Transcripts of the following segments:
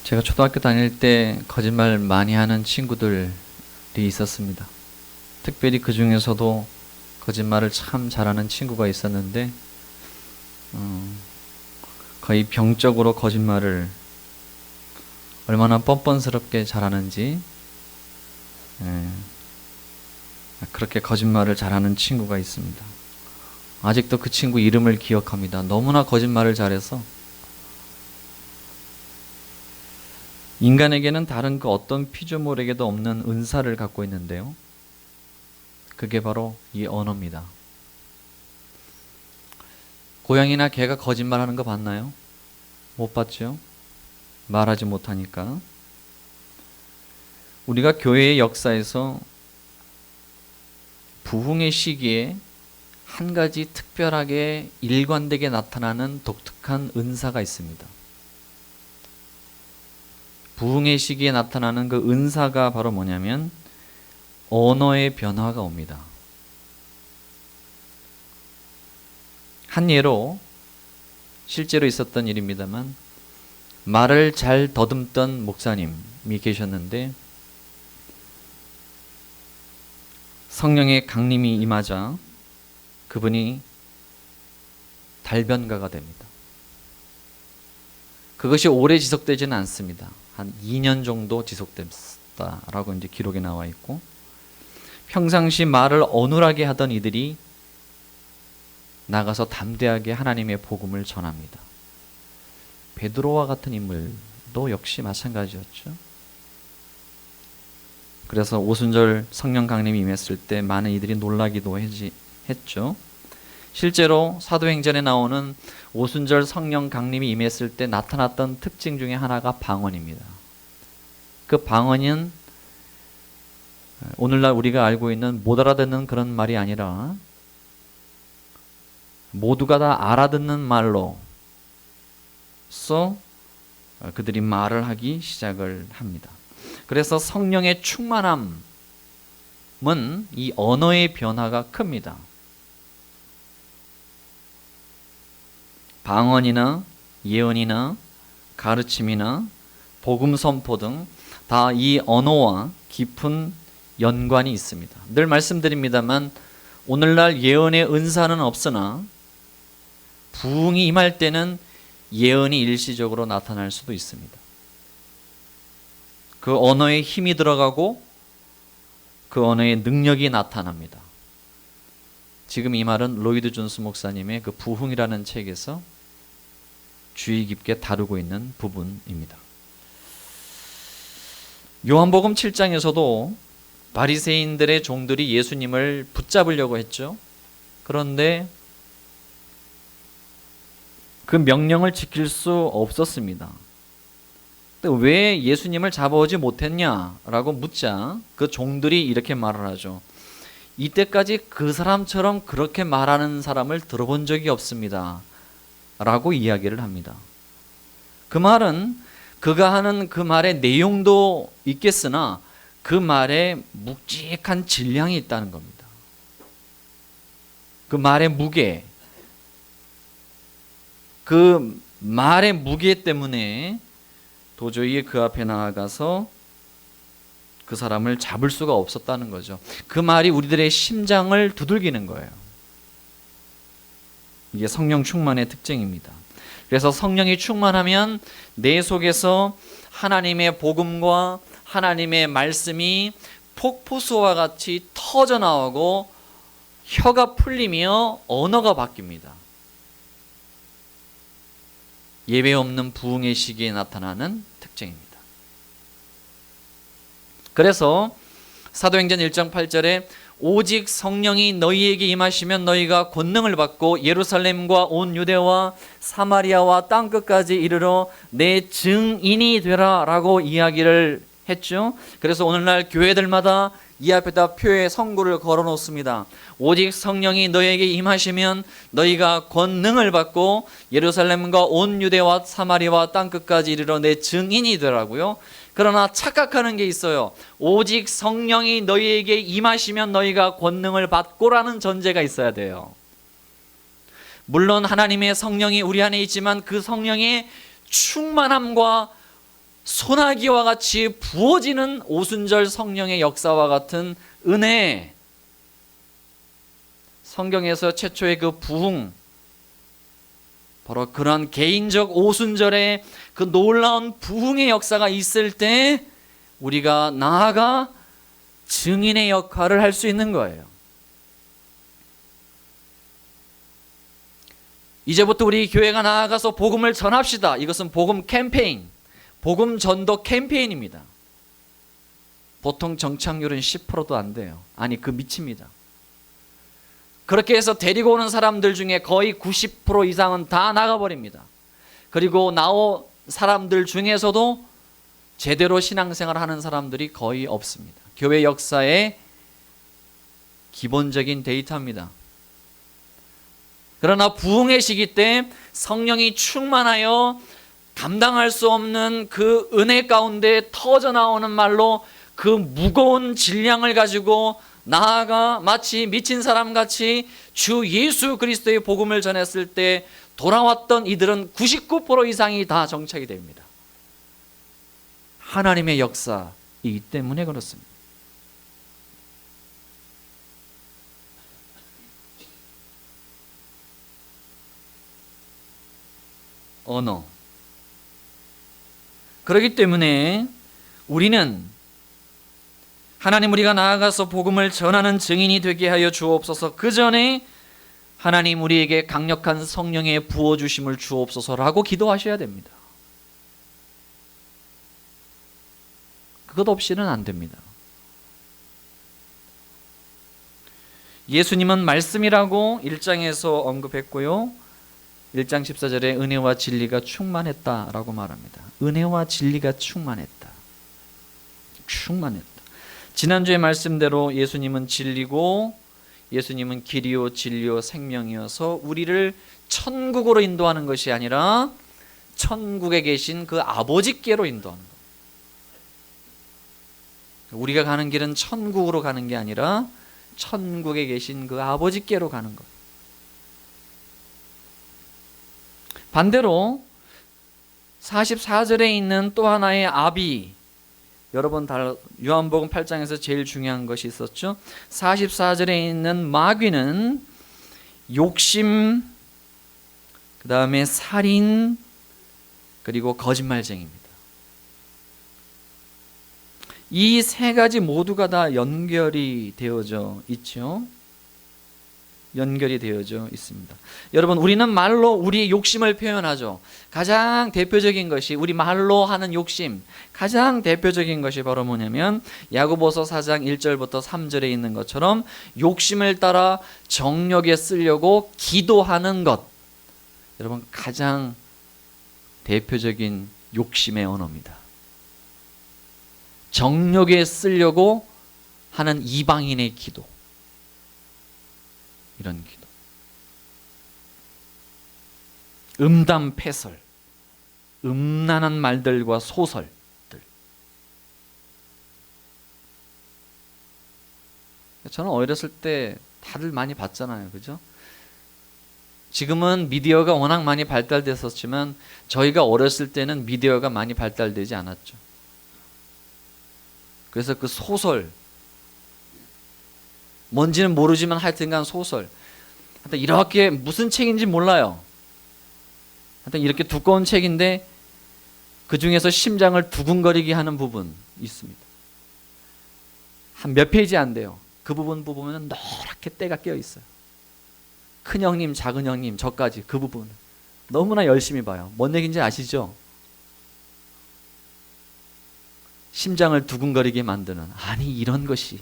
제가 초등학교 다닐 때 거짓말 많이 하는 친구들이 있었습니다. 특별히 그 중에서도 거짓말을 참 잘하는 친구가 있었는데 거의 병적으로 거짓말을 얼마나 뻔뻔스럽게 잘하는지 그렇게 거짓말을 잘하는 친구가 있습니다. 아직도 그 친구 이름을 기억합니다. 너무나 거짓말을 잘해서 인간에게는 다른 그 어떤 피조물에게도 없는 은사를 갖고 있는데요. 그게 바로 이 언어입니다. 고양이나 개가 거짓말하는 거 봤나요? 못 봤죠? 말하지 못하니까. 우리가 교회의 역사에서 부흥의 시기에 한 가지 특별하게 일관되게 나타나는 독특한 은사가 있습니다. 부흥의 시기에 나타나는 그 은사가 바로 뭐냐면 언어의 변화가 옵니다. 한 예로 실제로 있었던 일입니다만 말을 잘 더듬던 목사님이 계셨는데 성령의 강림이 임하자 그분이 달변가가 됩니다. 그것이 오래 지속되지는 않습니다. 한 2년 정도 지속됐다라고 이제 기록에 나와 있고, 평상시 말을 어눌하게 하던 이들이 나가서 담대하게 하나님의 복음을 전합니다. 베드로와 같은 인물도 역시 마찬가지였죠. 그래서 오순절 성령 강림이 임했을 때 많은 이들이 놀라기도 했죠. 실제로 사도행전에 나오는 오순절 성령 강림이 임했을 때 나타났던 특징 중에 하나가 방언입니다. 그 방언은 오늘날 우리가 알고 있는 못 알아듣는 그런 말이 아니라 모두가 다 알아듣는 말로써 그들이 말을 하기 시작을 합니다. 그래서 성령의 충만함은 이 언어의 변화가 큽니다. 방언이나 예언이나 가르침이나 복음 선포 등 다 이 언어와 깊은 연관이 있습니다. 늘 말씀드립니다만 오늘날 예언의 은사는 없으나 부흥이 임할 때는 예언이 일시적으로 나타날 수도 있습니다. 그 언어에 힘이 들어가고 그 언어의 능력이 나타납니다. 지금 이 말은 로이드 존스 목사님의 그 부흥이라는 책에서 주의 깊게 다루고 있는 부분입니다. 요한복음 7장에서도 바리새인들의 종들이 예수님을 붙잡으려고 했죠. 그런데 그 명령을 지킬 수 없었습니다. 왜 예수님을 잡아오지 못했냐라고 묻자 그 종들이 이렇게 말을 하죠. 이때까지 그 사람처럼 그렇게 말하는 사람을 들어본 적이 없습니다 라고 이야기를 합니다. 그 말은 그가 하는 그 말의 내용도 있겠으나 그 말에 묵직한 질량이 있다는 겁니다. 그 말의 무게, 그 말의 무게 때문에 도저히 그 앞에 나아가서 그 사람을 잡을 수가 없었다는 거죠. 그 말이 우리들의 심장을 두들기는 거예요. 이게 성령 충만의 특징입니다. 그래서 성령이 충만하면 내 속에서 하나님의 복음과 하나님의 말씀이 폭포수와 같이 터져나오고 혀가 풀리며 언어가 바뀝니다. 예배 없는 부흥의 시기에 나타나는 특징입니다. 그래서 사도행전 1장 8절에 오직 성령이 너희에게 임하시면 너희가 권능을 받고 예루살렘과 온 유대와 사마리아와 땅끝까지 이르러 내 증인이 되라 라고 이야기를 했죠. 그래서 오늘날 교회들마다 이 앞에다 표에 선고를 걸어 놓습니다. 오직 성령이 너희에게 임하시면 너희가 권능을 받고 예루살렘과 온 유대와 사마리아와 땅끝까지 이르러 내 증인이 되라고요. 그러나 착각하는 게 있어요. 오직 성령이 너희에게 임하시면 너희가 권능을 받고라는 전제가 있어야 돼요. 물론 하나님의 성령이 우리 안에 있지만 그 성령의 충만함과 소나기와 같이 부어지는 오순절 성령의 역사와 같은 은혜, 성경에서 최초의 그 부흥, 바로 그런 개인적 오순절의 그 놀라운 부흥의 역사가 있을 때 우리가 나아가 증인의 역할을 할 수 있는 거예요. 이제부터 우리 교회가 나아가서 복음을 전합시다. 이것은 복음 캠페인, 복음 전도 캠페인입니다. 보통 정착률은 10%도 안 돼요. 아니, 그 미칩니다. 그렇게 해서 데리고 오는 사람들 중에 거의 90% 이상은 다 나가버립니다. 그리고 나온 사람들 중에서도 제대로 신앙생활 하는 사람들이 거의 없습니다. 교회 역사의 기본적인 데이터입니다. 그러나 부흥의 시기 때 성령이 충만하여 감당할 수 없는 그 은혜 가운데 터져 나오는 말로 그 무거운 질량을 가지고 나아가 마치 미친 사람같이 주 예수 그리스도의 복음을 전했을 때 돌아왔던 이들은 99% 이상이 다 정착이 됩니다. 하나님의 역사이기 때문에 그렇습니다. 언어. 그렇기 때문에 우리는 하나님, 우리가 나아가서 복음을 전하는 증인이 되게 하여 주옵소서. 그 전에 하나님, 우리에게 강력한 성령의 부어주심을 주옵소서라고 기도하셔야 됩니다. 그것 없이는 안 됩니다. 예수님은 말씀이라고 1장에서 언급했고요, 1장 14절에 은혜와 진리가 충만했다라고 말합니다. 은혜와 진리가 충만했다. 지난주의 말씀대로 예수님은 진리고 예수님은 길이요 진리요 생명이어서 우리를 천국으로 인도하는 것이 아니라 천국에 계신 그 아버지께로 인도하는 것. 우리가 가는 길은 천국으로 가는 게 아니라 천국에 계신 그 아버지께로 가는 것. 반대로 44절에 있는 또 하나의 아비, 여러분 다 요한복음 8장에서 제일 중요한 것이 있었죠. 44절에 있는 마귀는 욕심, 그 다음에 살인, 그리고 거짓말쟁이입니다. 이 세 가지 모두가 다 연결이 되어져 있죠. 연결이 되어져 있습니다. 여러분, 우리는 말로 우리의 욕심을 표현하죠. 가장 대표적인 것이, 우리 말로 하는 욕심, 가장 대표적인 것이 바로 뭐냐면 야고보서 4장 1절부터 3절에 있는 것처럼 욕심을 따라 정욕에 쓰려고 기도하는 것. 여러분, 가장 대표적인 욕심의 언어입니다. 정욕에 쓰려고 하는 이방인의 기도, 이런 기도. 음담패설, 음란한 말들과 소설들. 저는 어렸을 때 다들 많이 봤잖아요, 그죠? 지금은 미디어가 워낙 많이 발달됐었지만 저희가 어렸을 때는 미디어가 많이 발달되지 않았죠. 그래서 그 소설, 뭔지는 모르지만 하여튼간 소설, 하여튼 이렇게 무슨 책인지 몰라요. 하여튼 이렇게 두꺼운 책인데 그 중에서 심장을 두근거리게 하는 부분 있습니다. 한 몇 페이지 안 돼요. 그 부분 보면 노랗게 때가 끼어 있어요. 큰 형님, 작은 형님, 저까지 그 부분 너무나 열심히 봐요. 뭔 얘기인지 아시죠? 심장을 두근거리게 만드는, 아니 이런 것이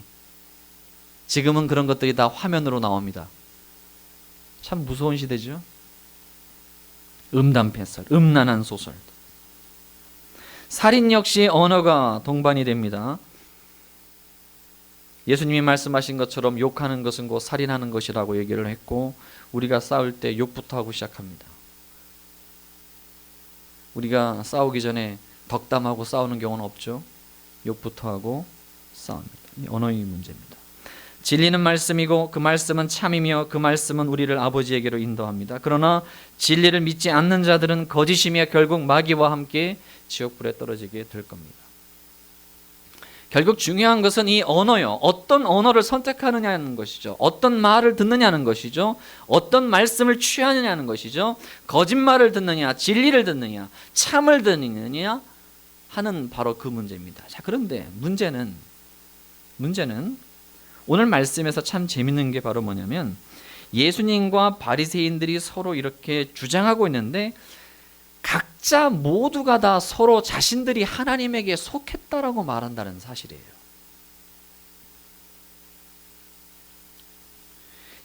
지금은 그런 것들이 다 화면으로 나옵니다. 참 무서운 시대죠. 음담패설, 음란한 소설. 살인 역시 언어가 동반이 됩니다. 예수님이 말씀하신 것처럼 욕하는 것은 곧 살인하는 것이라고 얘기를 했고, 우리가 싸울 때 욕부터 하고 시작합니다. 우리가 싸우기 전에 덕담하고 싸우는 경우는 없죠. 욕부터 하고 싸웁니다. 이 언어의 문제입니다. 진리는 말씀이고 그 말씀은 참이며 그 말씀은 우리를 아버지에게로 인도합니다. 그러나 진리를 믿지 않는 자들은 거짓이며 결국 마귀와 함께 지옥불에 떨어지게 될 겁니다. 결국 중요한 것은 이 언어요. 어떤 언어를 선택하느냐는 것이죠. 어떤 말을 듣느냐는 것이죠. 어떤 말씀을 취하느냐는 것이죠. 거짓말을 듣느냐, 진리를 듣느냐, 참을 듣느냐 하는 바로 그 문제입니다. 자, 그런데 문제는 오늘 말씀에서 참 재밌는 게 바로 뭐냐면 예수님과 바리새인들이 서로 이렇게 주장하고 있는데 각자 모두가 다 서로 자신들이 하나님에게 속했다라고 말한다는 사실이에요.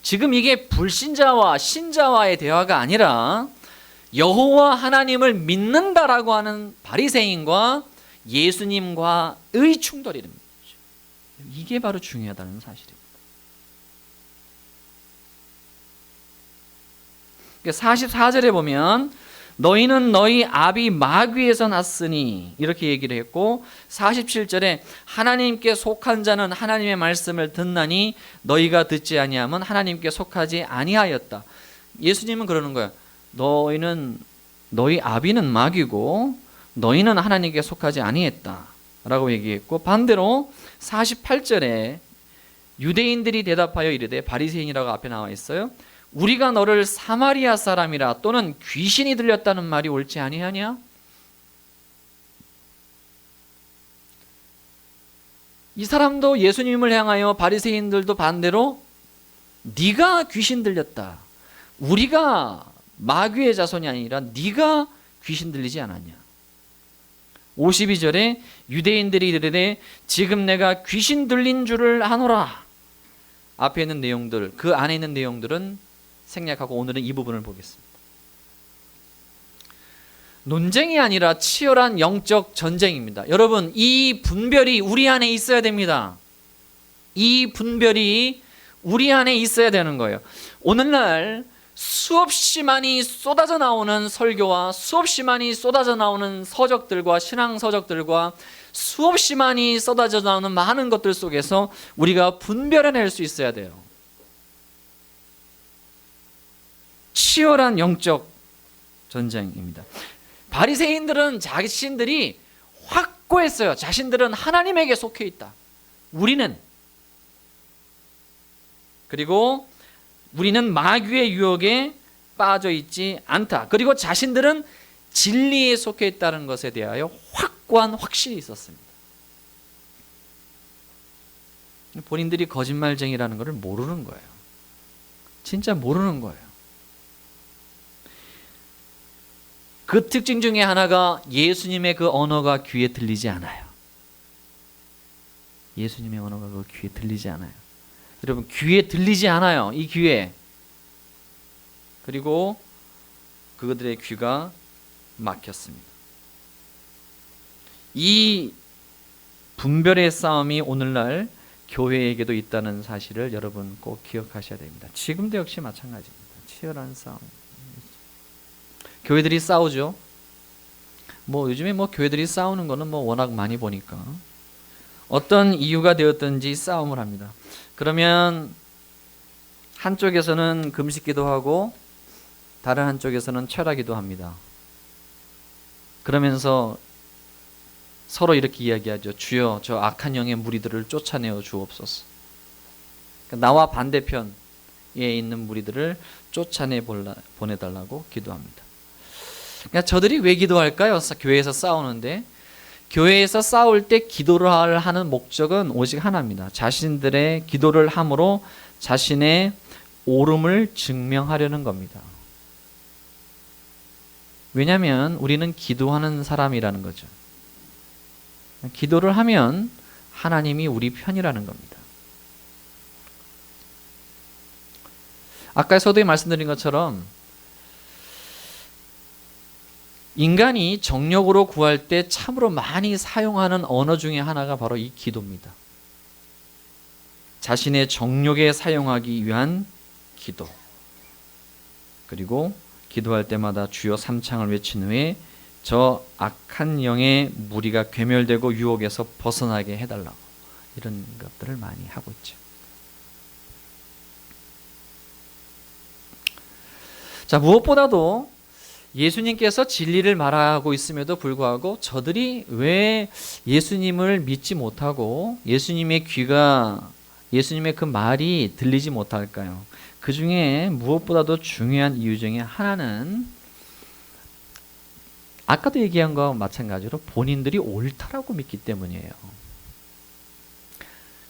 지금 이게 불신자와 신자와의 대화가 아니라 여호와 하나님을 믿는다라고 하는 바리새인과 예수님과의 충돌이랍니다. 이게 바로 중요하다는 사실입니다. 44절에 보면 너희는 너희 아비 마귀에서 났으니 이렇게 얘기를 했고 47절에 하나님께 속한 자는 하나님의 말씀을 듣나니 너희가 듣지 아니하면 하나님께 속하지 아니하였다. 예수님은 그러는 거예요. 너희 아비는 마귀고 너희는 하나님께 속하지 아니했다 라고 얘기했고, 반대로 48절에 유대인들이 대답하여 이르되, 바리새인이라고 앞에 나와 있어요. 우리가 너를 사마리아 사람이라 또는 귀신이 들렸다는 말이 옳지 아니하냐? 이 사람도 예수님을 향하여, 바리새인들도 반대로 네가 귀신 들렸다, 우리가 마귀의 자손이 아니라 네가 귀신 들리지 않았냐? 52절에 유대인들이 이르되 지금 내가 귀신 들린 줄을 아노라. 앞에 있는 내용들, 그 안에 있는 내용들은 생략하고 오늘은 이 부분을 보겠습니다. 논쟁이 아니라 치열한 영적 전쟁입니다. 여러분, 이 분별이 우리 안에 있어야 됩니다. 이 분별이 우리 안에 있어야 되는 거예요. 오늘날 수없이 많이 쏟아져 나오는 설교와 수없이 많이 쏟아져 나오는 서적들과 신앙 서적들과 수없이 많이 쏟아져 나오는 많은 것들 속에서 우리가 분별해낼 수 있어야 돼요. 치열한 영적 전쟁입니다. 바리새인들은 자신들이 확고했어요. 자신들은 하나님에게 속해 있다. 그리고 우리는 마귀의 유혹에 빠져 있지 않다. 그리고 자신들은 진리에 속해 있다는 것에 대하여 확고한 확신이 있었습니다. 본인들이 거짓말쟁이라는 것을 모르는 거예요. 진짜 모르는 거예요. 그 특징 중에 하나가 예수님의 그 언어가 귀에 들리지 않아요. 예수님의 언어가 그 귀에 들리지 않아요. 여러분, 귀에 들리지 않아요. 이 귀에. 그리고 그들의 귀가 막혔습니다. 이 분별의 싸움이 오늘날 교회에게도 있다는 사실을 여러분 꼭 기억하셔야 됩니다. 지금도 역시 마찬가지입니다. 치열한 싸움. 교회들이 싸우죠. 요즘에 교회들이 싸우는 거는 워낙 많이 보니까 어떤 이유가 되었든지 싸움을 합니다. 그러면 한쪽에서는 금식기도 하고 다른 한쪽에서는 철하기도 합니다. 그러면서 서로 이렇게 이야기하죠. 주여, 저 악한 영의 무리들을 쫓아내어 주옵소서. 나와 반대편에 있는 무리들을 쫓아내 보내달라고 기도합니다. 그러니까 저들이 왜 기도할까요? 교회에서 싸우는데, 교회에서 싸울 때 기도를 하는 목적은 오직 하나입니다. 자신들의 기도를 함으로 자신의 옳음을 증명하려는 겁니다. 왜냐하면 우리는 기도하는 사람이라는 거죠. 기도를 하면 하나님이 우리 편이라는 겁니다. 아까 서두에 말씀드린 것처럼 인간이 정력으로 구할 때 참으로 많이 사용하는 언어 중에 하나가 바로 이 기도입니다. 자신의 정력에 사용하기 위한 기도. 그리고 기도할 때마다 주여 삼창을 외친 후에 저 악한 영의 무리가 괴멸되고 유혹에서 벗어나게 해달라고, 이런 것들을 많이 하고 있죠. 자, 무엇보다도 예수님께서 진리를 말하고 있음에도 불구하고 저들이 왜 예수님을 믿지 못하고 예수님의 그 말이 들리지 못할까요? 그 중에 무엇보다도 중요한 이유 중에 하나는 아까도 얘기한 거와 마찬가지로 본인들이 옳다라고 믿기 때문이에요.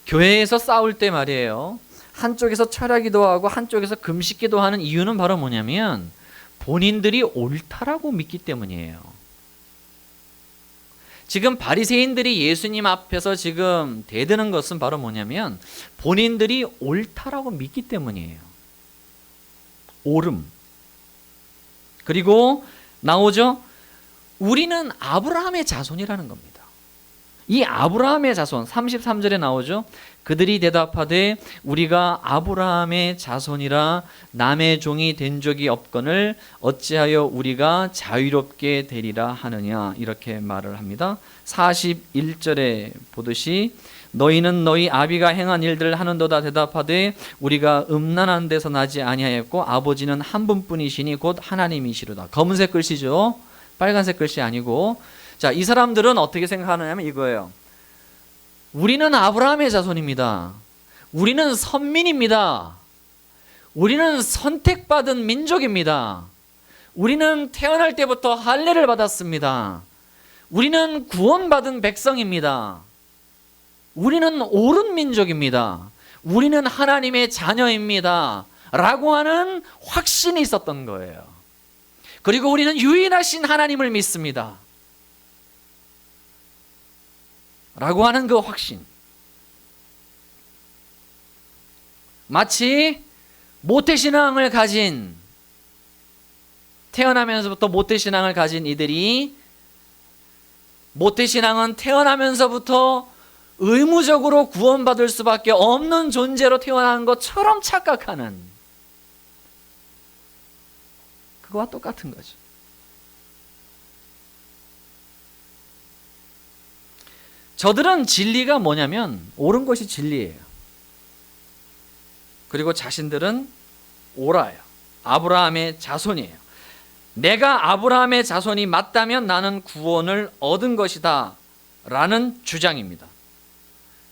교회에서 싸울 때 말이에요. 한쪽에서 철야기도 하고 한쪽에서 금식기도 하는 이유는 바로 뭐냐면 본인들이 옳다라고 믿기 때문이에요. 지금 바리새인들이 예수님 앞에서 지금 대드는 것은 바로 뭐냐면 본인들이 옳다라고 믿기 때문이에요. 옳음. 그리고 나오죠. 우리는 아브라함의 자손이라는 겁니다. 이 아브라함의 자손 33절에 나오죠. 그들이 대답하되 우리가 아브라함의 자손이라 남의 종이 된 적이 없거늘 어찌하여 우리가 자유롭게 되리라 하느냐, 이렇게 말을 합니다. 41절에 보듯이 너희는 너희 아비가 행한 일들을 하는도다 대답하되 우리가 음란한 데서 나지 아니하였고 아버지는 한 분뿐이시니 곧 하나님이시로다. 검은색 글씨죠. 빨간색 글씨 아니고. 자, 이 사람들은 어떻게 생각하느냐면 이거예요. 우리는 아브라함의 자손입니다. 우리는 선민입니다. 우리는 선택받은 민족입니다. 우리는 태어날 때부터 할례를 받았습니다. 우리는 구원받은 백성입니다. 우리는 옳은 민족입니다. 우리는 하나님의 자녀입니다. 라고 하는 확신이 있었던 거예요. 그리고 우리는 유일하신 하나님을 믿습니다. 라고 하는 그 확신. 마치 모태신앙을 가진, 태어나면서부터 모태신앙을 가진 이들이 모태신앙은 태어나면서부터 의무적으로 구원받을 수밖에 없는 존재로 태어난 것처럼 착각하는, 그거와 똑같은 거죠. 저들은 진리가 뭐냐면 옳은 것이 진리예요. 그리고 자신들은 옳아요. 아브라함의 자손이에요. 내가 아브라함의 자손이 맞다면 나는 구원을 얻은 것이다 라는 주장입니다.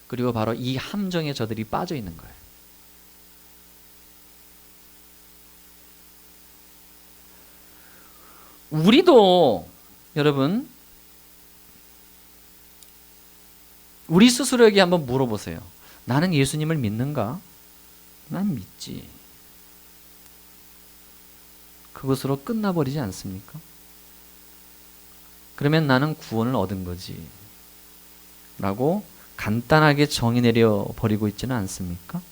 그리고 바로 이 함정에 저들이 빠져 있는 거예요. 우리도 여러분, 우리 스스로에게 한번 물어보세요. 나는 예수님을 믿는가? 난 믿지. 그것으로 끝나버리지 않습니까? 그러면 나는 구원을 얻은 거지 라고 간단하게 정의 내려 버리고 있지는 않습니까?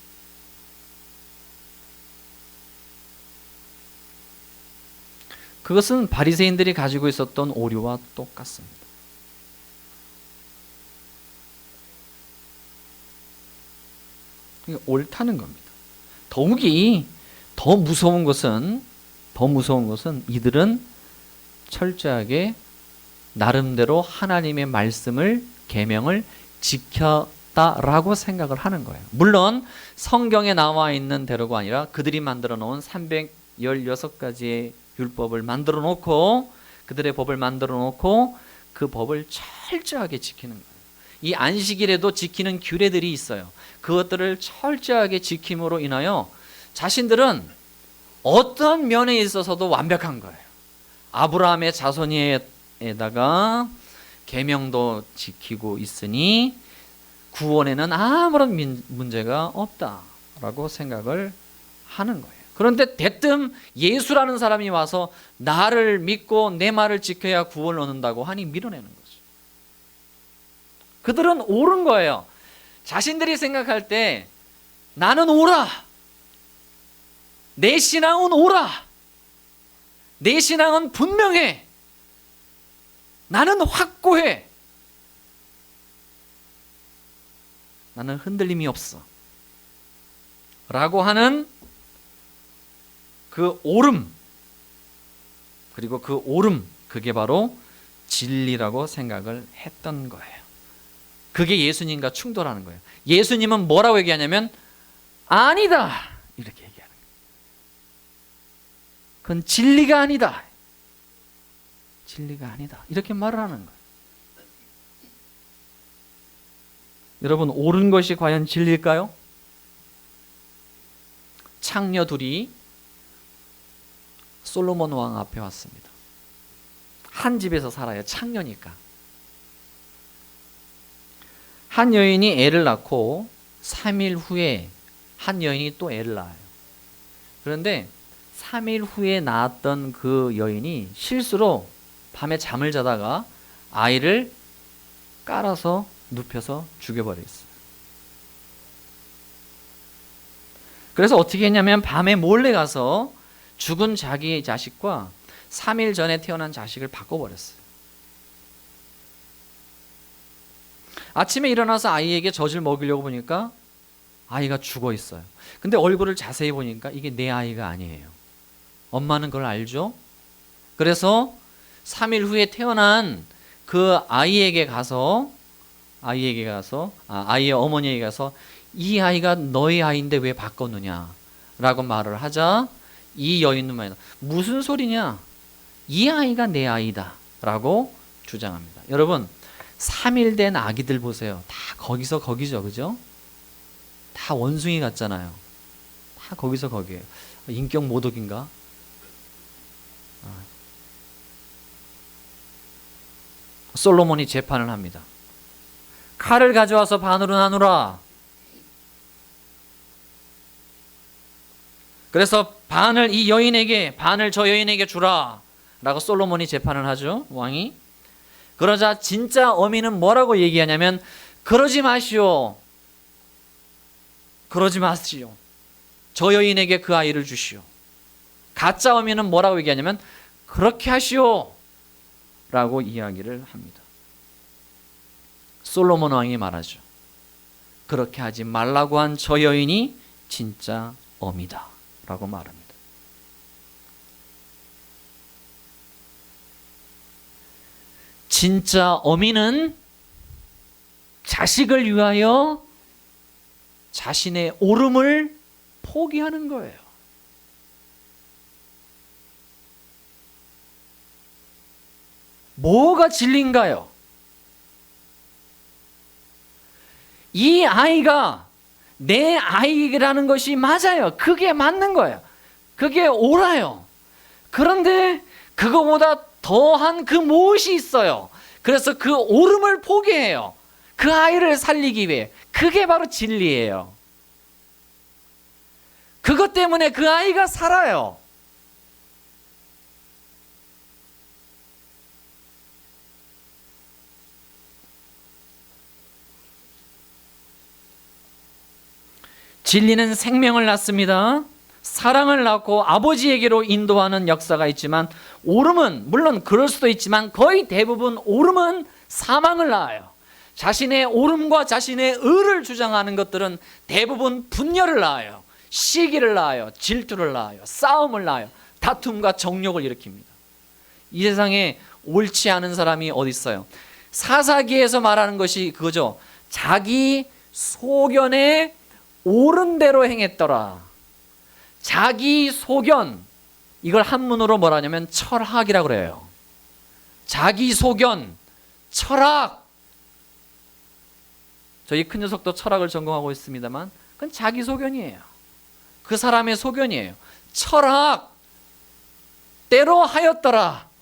그것은 바리새인들이 가지고 있었던 오류와 똑같습니다. 옳다는 겁니다. 더욱이 더 무서운 것은 이들은 철저하게 나름대로 하나님의 말씀을, 계명을 지켰다라고 생각을 하는 거예요. 물론 성경에 나와 있는 대로가 아니라 그들이 만들어 놓은 316가지의 율법을 만들어 놓고, 그들의 법을 만들어 놓고 그 법을 철저하게 지키는 거예요. 이 안식일에도 지키는 규례들이 있어요. 그것들을 철저하게 지킴으로 인하여 자신들은 어떤 면에 있어서도 완벽한 거예요. 아브라함의 자손에다가 계명도 지키고 있으니 구원에는 아무런 문제가 없다라고 생각을 하는 거예요. 그런데 대뜸 예수라는 사람이 와서 나를 믿고 내 말을 지켜야 구원을 얻는다고 하니 밀어내는 거죠. 그들은 옳은 거예요. 자신들이 생각할 때 나는 옳아. 내 신앙은 옳아. 내 신앙은 분명해. 나는 확고해. 나는 흔들림이 없어. 라고 하는 그 옳음, 그리고 그 옳음, 그게 바로 진리라고 생각을 했던 거예요. 그게 예수님과 충돌하는 거예요. 예수님은 뭐라고 얘기하냐면 아니다 이렇게 얘기하는 거예요. 그건 진리가 아니다. 진리가 아니다. 이렇게 말을 하는 거예요. 여러분, 옳은 것이 과연 진리일까요? 창녀 둘이 솔로몬 왕 앞에 왔습니다. 한 집에서 살아요. 창녀니까. 한 여인이 애를 낳고 3일 후에 한 여인이 또 애를 낳아요. 그런데 3일 후에 낳았던 그 여인이 실수로 밤에 잠을 자다가 아이를 깔아서 눕혀서 죽여버렸어요. 그래서 어떻게 했냐면 밤에 몰래 가서 죽은 자기의 자식과 3일 전에 태어난 자식을 바꿔버렸어요. 아침에 일어나서 아이에게 젖을 먹이려고 보니까 아이가 죽어 있어요. 근데 얼굴을 자세히 보니까 이게 내 아이가 아니에요. 엄마는 그걸 알죠? 그래서 3일 후에 태어난 그 아이의 어머니에게 가서 이 아이가 너의 아이인데 왜 바꿨느냐 라고 말을 하자 이 여인은 말이야, 무슨 소리냐, 이 아이가 내 아이다 라고 주장합니다. 여러분, 3일 된 아기들 보세요. 다 거기서 거기죠. 그죠? 다 원숭이 같잖아요. 다 거기서 거기에요. 인격 모독인가? 솔로몬이 재판을 합니다. 칼을 가져와서 반으로 나누라. 그래서 반을 이 여인에게, 반을 저 여인에게 주라 라고 솔로몬이 재판을 하죠. 왕이. 그러자 진짜 어미는 뭐라고 얘기하냐면, 그러지 마시오. 그러지 마시오. 저 여인에게 그 아이를 주시오. 가짜 어미는 뭐라고 얘기하냐면, 그렇게 하시오 라고 이야기를 합니다. 솔로몬 왕이 말하죠. 그렇게 하지 말라고 한 저 여인이 진짜 어미다 라고 말합니다. 진짜 어미는 자식을 위하여 자신의 옳음을 포기하는 거예요. 뭐가 진리인가요? 이 아이가 내 아이라는 것이 맞아요. 그게 맞는 거예요. 그게 옳아요. 그런데 그거보다 더한 그 무엇이 있어요. 그래서 그 옳음을 포기해요. 그 아이를 살리기 위해. 그게 바로 진리예요. 그것 때문에 그 아이가 살아요. 진리는 생명을 낳습니다. 사랑을 낳고 아버지에게로 인도하는 역사가 있지만, 옳음은 물론 그럴 수도 있지만 거의 대부분 옳음은 사망을 낳아요. 자신의 옳음과 자신의 의를 주장하는 것들은 대부분 분열을 낳아요. 시기를 낳아요. 질투를 낳아요. 싸움을 낳아요. 다툼과 정욕을 일으킵니다. 이 세상에 옳지 않은 사람이 어디 있어요? 사사기에서 말하는 것이 그거죠. 자기 소견에 옳은 대로 행했더라. 자기 소견, 이걸 한문으로 뭐라 하냐면 철학이라고 그래요. 자기 소견, 철학. 저희 큰 녀석도 철학을 전공하고 있습니다만 그건 자기 소견이에요. 그 사람의 소견이에요. 철학, 때로 하였더라.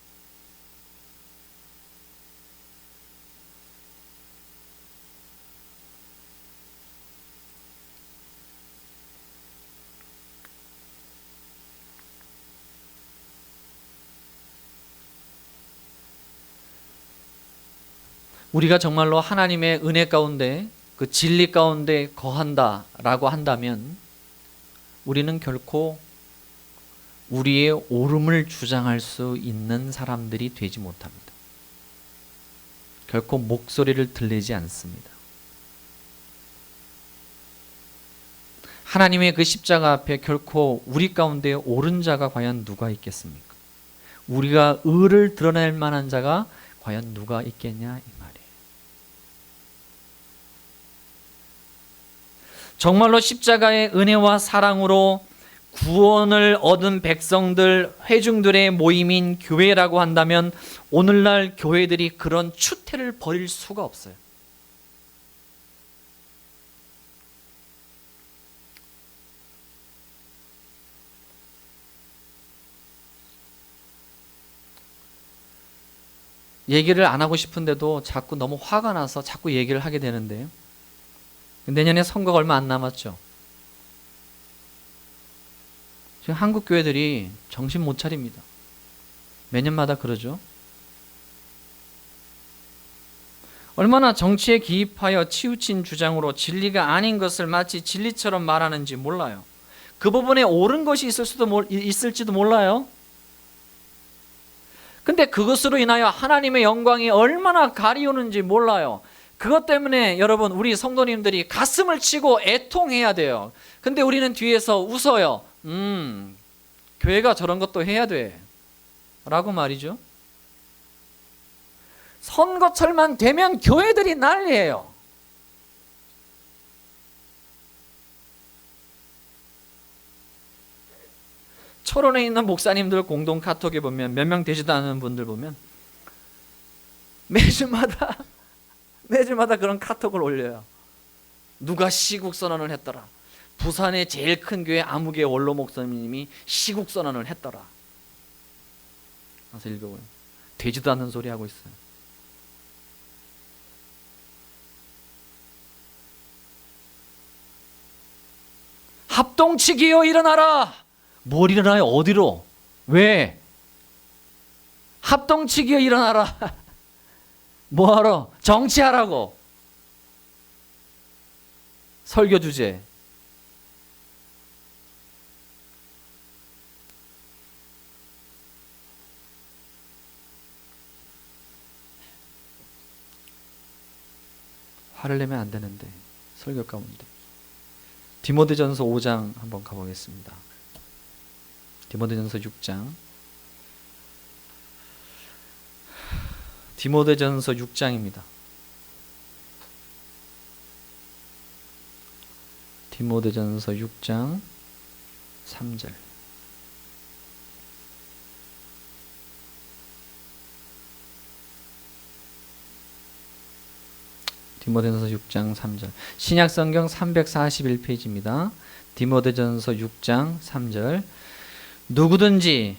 우리가 정말로 하나님의 은혜 가운데 그 진리 가운데 거한다라고 한다면 우리는 결코 우리의 옳음을 주장할 수 있는 사람들이 되지 못합니다. 결코 목소리를 들리지 않습니다. 하나님의 그 십자가 앞에 결코 우리 가운데 옳은 자가 과연 누가 있겠습니까? 우리가 의를 드러낼 만한 자가 과연 누가 있겠냐 이 말이에요. 정말로 십자가의 은혜와 사랑으로 구원을 얻은 백성들, 회중들의 모임인 교회라고 한다면 오늘날 교회들이 그런 추태를 버릴 수가 없어요. 얘기를 안 하고 싶은데도 자꾸 너무 화가 나서 자꾸 얘기를 하게 되는데요. 내년에 선거가 얼마 안 남았죠. 지금 한국 교회들이 정신 못 차립니다. 매년마다 그러죠. 얼마나 정치에 기입하여 치우친 주장으로 진리가 아닌 것을 마치 진리처럼 말하는지 몰라요. 그 부분에 옳은 것이 있을지도 몰라요. 근데 그것으로 인하여 하나님의 영광이 얼마나 가리우는지 몰라요. 그것 때문에 여러분, 우리 성도님들이 가슴을 치고 애통해야 돼요. 근데 우리는 뒤에서 웃어요. 교회가 저런 것도 해야 돼 라고 말이죠. 선거철만 되면 교회들이 난리예요. 철원에 있는 목사님들 공동 카톡에 보면 몇 명 되지도 않은 분들 보면 매주마다 그런 카톡을 올려요. 누가 시국 선언을 했더라. 부산의 제일 큰 교회 아무개 원로 목사님이 시국 선언을 했더라. 가서 읽어보요. 되지도 않는 소리 하고 있어요. 합동치기요, 일어나라. 뭘 일어나요? 어디로? 왜? 합동치기요, 일어나라. 뭐하러? 정치하라고. 설교 주제. 화를 내면 안 되는데 설교 가운데. 디모데전서 5장 한번 가보겠습니다. 디모데전서 6장. 디모데전서 6장입니다. 디모데전서 6장 3절. 디모데전서 6장 3절. 신약성경 341페이지입니다. 디모데전서 6장 3절. 누구든지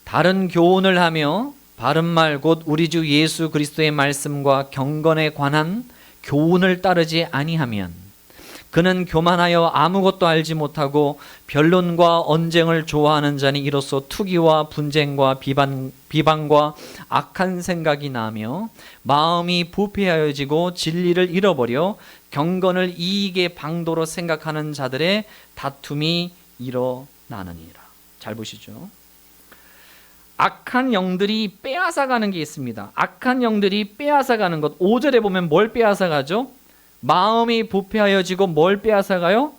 다른 교훈을 하며 바른 말 곧 우리 주 예수 그리스도의 말씀과 경건에 관한 교훈을 따르지 아니하면 그는 교만하여 아무것도 알지 못하고 변론과 언쟁을 좋아하는 자니 이로써 투기와 분쟁과 비방과 악한 생각이 나며 마음이 부패하여지고 진리를 잃어버려 경건을 이익의 방도로 생각하는 자들의 다툼이 일어나느니라. 잘 보시죠. 악한 영들이 빼앗아가는 게 있습니다. 악한 영들이 빼앗아가는 것. 5절에 보면 뭘 빼앗아가죠? 마음이 부패하여지고 뭘 빼앗아가요?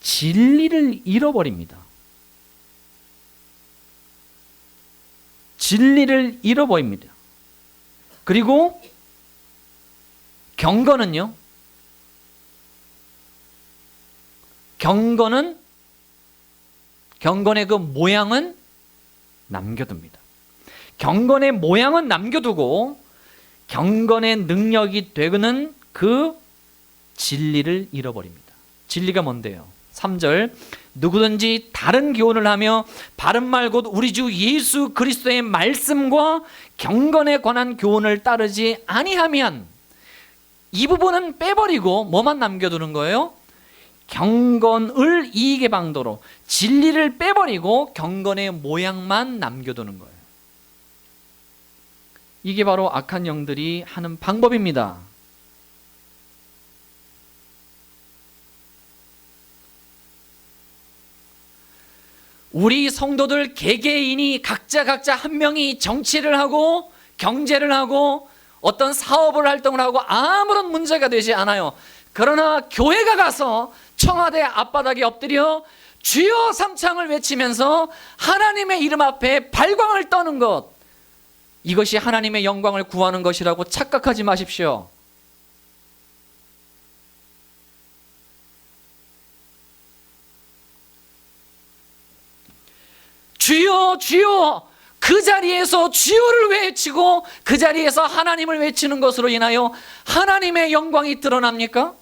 진리를 잃어버립니다. 진리를 잃어버립니다. 그리고 경건은요? 경건의 그 모양은 남겨둡니다. 경건의 모양은 남겨두고 경건의 능력이 되는 그 진리를 잃어버립니다. 진리가 뭔데요? 3절. 누구든지 다른 교훈을 하며 바른 말 곧 우리 주 예수 그리스도의 말씀과 경건에 관한 교훈을 따르지 아니하면, 이 부분은 빼버리고 뭐만 남겨두는 거예요? 경건을 이익의 방도로, 진리를 빼버리고 경건의 모양만 남겨두는 거예요. 이게 바로 악한 영들이 하는 방법입니다. 우리 성도들 개개인이 각자 한 명이 정치를 하고 경제를 하고 어떤 사업을 활동을 하고 아무런 문제가 되지 않아요. 그러나 교회가 가서 청와대 앞바닥에 엎드려 주여 삼창을 외치면서 하나님의 이름 앞에 발광을 떠는 것, 이것이 하나님의 영광을 구하는 것이라고 착각하지 마십시오. 주여 주여, 그 자리에서 주여를 외치고 그 자리에서 하나님을 외치는 것으로 인하여 하나님의 영광이 드러납니까?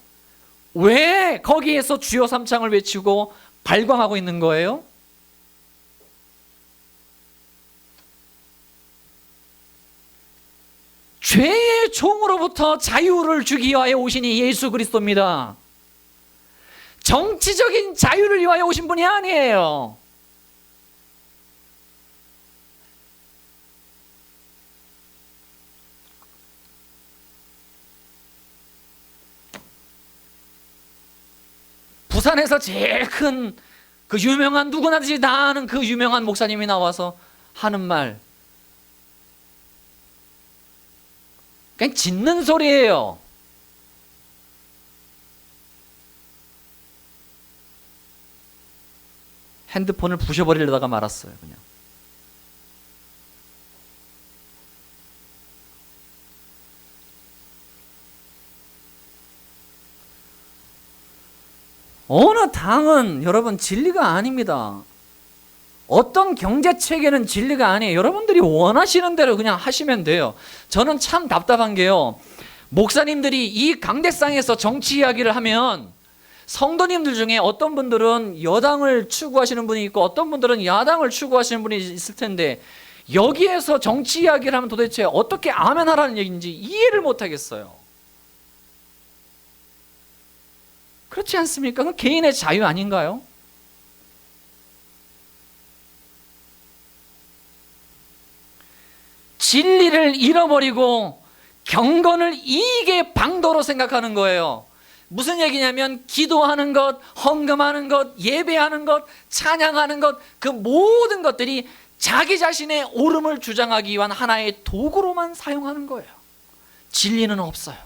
왜 거기에서 주여 삼창을 외치고 발광하고 있는 거예요? 죄의 종으로부터 자유를 주기 위하여 오신 이 예수 그리스도입니다. 정치적인 자유를 위하여 오신 분이 아니에요. 부산에서 제일 큰 그 유명한, 누구나 다 아는 그 유명한 목사님이 나와서 하는 말, 그냥 짖는 소리예요. 핸드폰을 부셔버리려다가 말았어요. 그냥. 어느 당은 여러분 진리가 아닙니다. 어떤 경제체계는 진리가 아니에요. 여러분들이 원하시는 대로 그냥 하시면 돼요. 저는 참 답답한 게요, 목사님들이 이 강대상에서 정치 이야기를 하면 성도님들 중에 어떤 분들은 여당을 추구하시는 분이 있고 어떤 분들은 야당을 추구하시는 분이 있을 텐데, 여기에서 정치 이야기를 하면 도대체 어떻게 아멘 하라는 얘기인지 이해를 못 하겠어요. 그렇지 않습니까? 그건 개인의 자유 아닌가요? 진리를 잃어버리고 경건을 이익의 방도로 생각하는 거예요. 무슨 얘기냐면 기도하는 것, 헌금하는 것, 예배하는 것, 찬양하는 것, 그 모든 것들이 자기 자신의 옳음을 주장하기 위한 하나의 도구로만 사용하는 거예요. 진리는 없어요.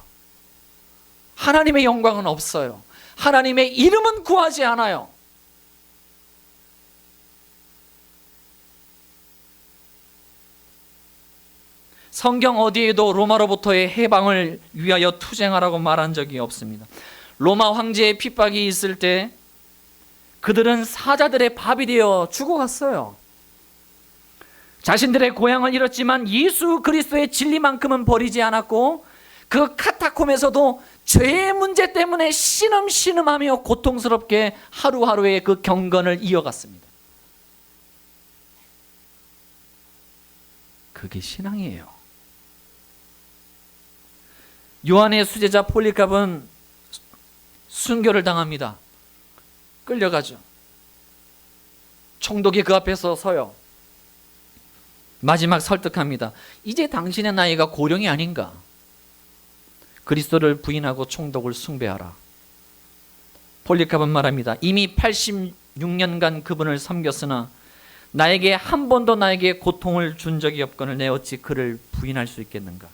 하나님의 영광은 없어요. 하나님의 이름은 구하지 않아요. 성경 어디에도 로마로부터의 해방을 위하여 투쟁하라고 말한 적이 없습니다. 로마 황제의 핍박이 있을 때 그들은 사자들의 밥이 되어 죽어갔어요. 자신들의 고향을 잃었지만 예수 그리스도의 진리만큼은 버리지 않았고, 그 카타콤에서도 죄의 문제 때문에 신음신음하며 고통스럽게 하루하루의 그 경건을 이어갔습니다. 그게 신앙이에요. 요한의 수제자 폴리갑은 순교를 당합니다. 끌려가죠. 총독이 그 앞에서 서요. 마지막 설득합니다. 이제 당신의 나이가 고령이 아닌가? 그리스도를 부인하고 총독을 숭배하라. 폴리갑은 말합니다. 이미 86년간 그분을 섬겼으나 나에게 한 번도 나에게 고통을 준 적이 없거늘 내 어찌 그를 부인할 수 있겠는가?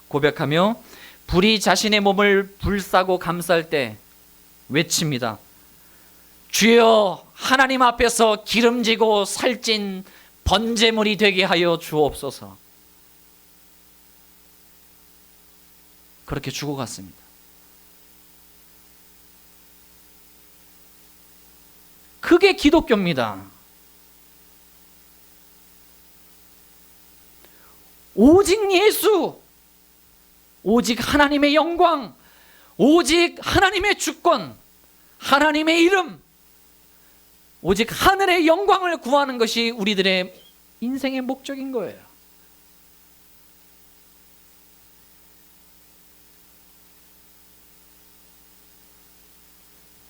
고백하며 불이 자신의 몸을 불사고 감쌀 때 외칩니다. 주여, 하나님 앞에서 기름지고 살찐 번제물이 되게 하여 주옵소서. 그렇게 죽어갔습니다. 그게 기독교입니다. 오직 예수, 오직 하나님의 영광, 오직 하나님의 주권, 하나님의 이름, 오직 하늘의 영광을 구하는 것이 우리들의 인생의 목적인 거예요.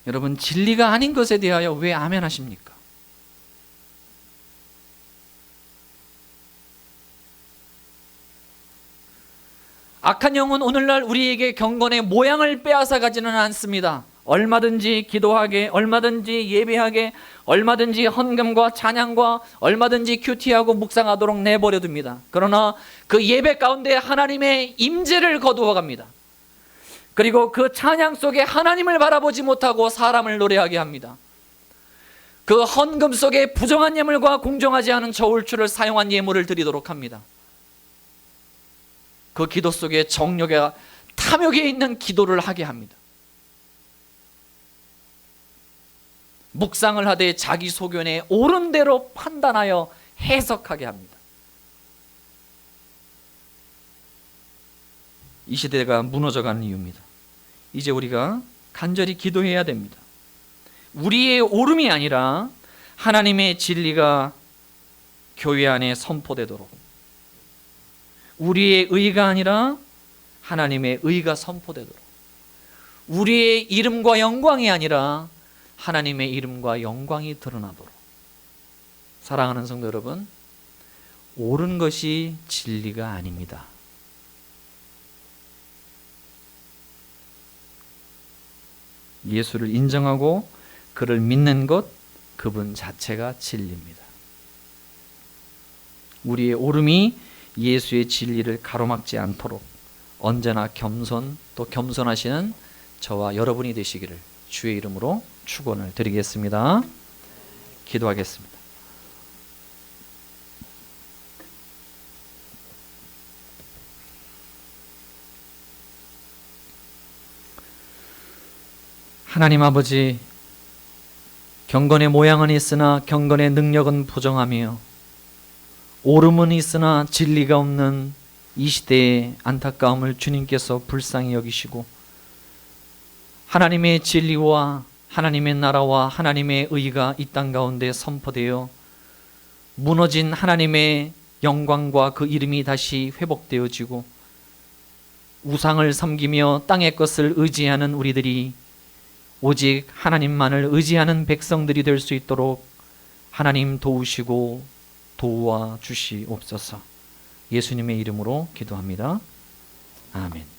여러분, 진리가 아닌 것에 대하여 왜 아멘 하십니까? 악한 영은 오늘날 우리에게 경건의 모양을 빼앗아 가지는 않습니다. 얼마든지 기도하게, 얼마든지 예배하게, 얼마든지 헌금과 찬양과 얼마든지 큐티하고 묵상하도록 내버려 둡니다. 그러나 그 예배 가운데 하나님의 임재를 거두어 갑니다. 그리고 그 찬양 속에 하나님을 바라보지 못하고 사람을 노래하게 합니다. 그 헌금 속에 부정한 예물과 공정하지 않은 저울추를 사용한 예물을 드리도록 합니다. 그 기도 속에 정욕에 탐욕에 있는 기도를 하게 합니다. 묵상을 하되 자기 소견에 옳은 대로 판단하여 해석하게 합니다. 이 시대가 무너져가는 이유입니다. 이제 우리가 간절히 기도해야 됩니다. 우리의 옳음이 아니라 하나님의 진리가 교회 안에 선포되도록, 우리의 의가 아니라 하나님의 의가 선포되도록, 우리의 이름과 영광이 아니라 하나님의 이름과 영광이 드러나도록. 사랑하는 성도 여러분, 옳은 것이 진리가 아닙니다. 예수를 인정하고 그를 믿는 것, 그분 자체가 진리입니다. 우리의 옳음이 예수의 진리를 가로막지 않도록 언제나 겸손, 또 겸손하시는 저와 여러분이 되시기를 주의 이름으로 축원을 드리겠습니다. 기도하겠습니다. 하나님 아버지, 경건의 모양은 있으나 경건의 능력은 부정하며 옳음은 있으나 진리가 없는 이 시대의 안타까움을 주님께서 불쌍히 여기시고 하나님의 진리와 하나님의 나라와 하나님의 의가 이 땅 가운데 선포되어 무너진 하나님의 영광과 그 이름이 다시 회복되어지고 우상을 섬기며 땅의 것을 의지하는 우리들이 오직 하나님만을 의지하는 백성들이 될 수 있도록 하나님 도우시고 도와 주시옵소서. 예수님의 이름으로 기도합니다. 아멘.